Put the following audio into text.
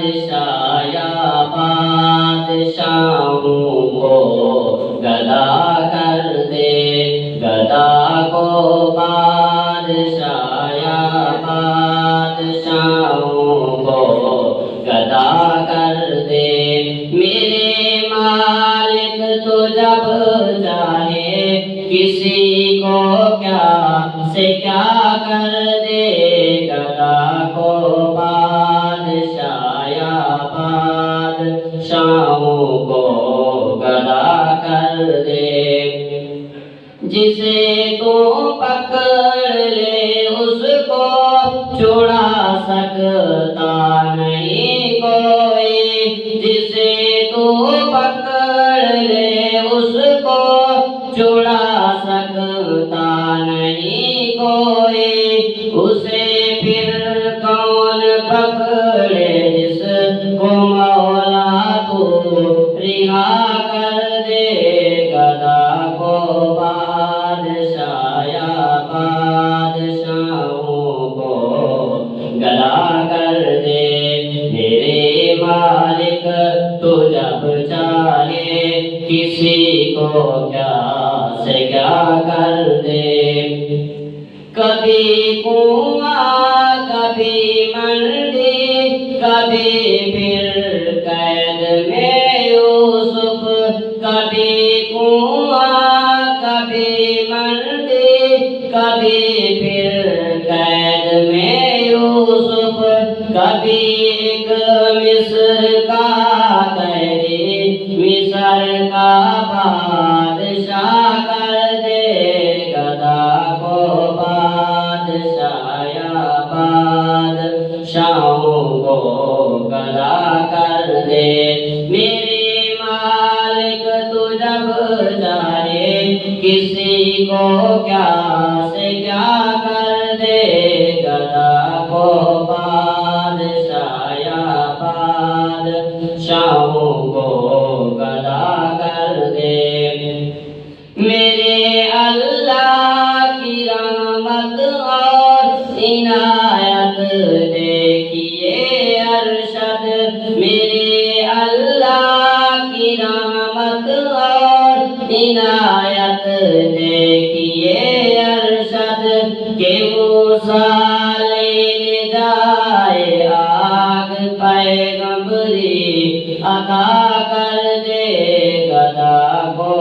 بادشاہ یا بادشاہوں کو گدا کر دے، گدا کو بادشاہ یا بادشاہوں کو گدا کر دے۔ میرے مالک تو جب چاہے کسی کو کیا سے کیا کر دے، گدا کو بادشاہ یا بادشاہوں کو گدا کر دے۔ جسے تو پکڑ لے اس کو چھڑا سکتا نہیں کوئی، جسے تو پکڑ لے اس کو چھڑا سکتا نہیں کوئی، اسے پھر کون پکڑے جس کو مولا تو رہا کر دے، گدا کو بادشاہ یا بادشاہوں کو گدا کر دے۔ میرے مالک تو جب چاہے کسی کو کیا سے کیا کر دے۔ کبھی کنواں کبھی منڈی کبھی پھر قید میں یوسف، کبھی کنواں کبھی منڈی کبھی پھر قید میں یوسف، کبھی ایک مصر کا قیدی مصر کا بادشاہ کر دے، گدا کو بادشاہ یا بادشاہوں کو گدا کر دے۔ میرے مالک تو جب چاہے کسی کو کیا سے کیا کر دے، گدا کو بادشاہ یا بادشاہوں کو گدا کر دے۔ میرے اللہ کی رحمت اور عنایت دیکھیے ارشد، میرے اللہ کی رحمت اور عنایت دیکھیے ارشد، کہ موسیٰ لینے جائے آگ پیغمبری عطا کر دے، گدا کو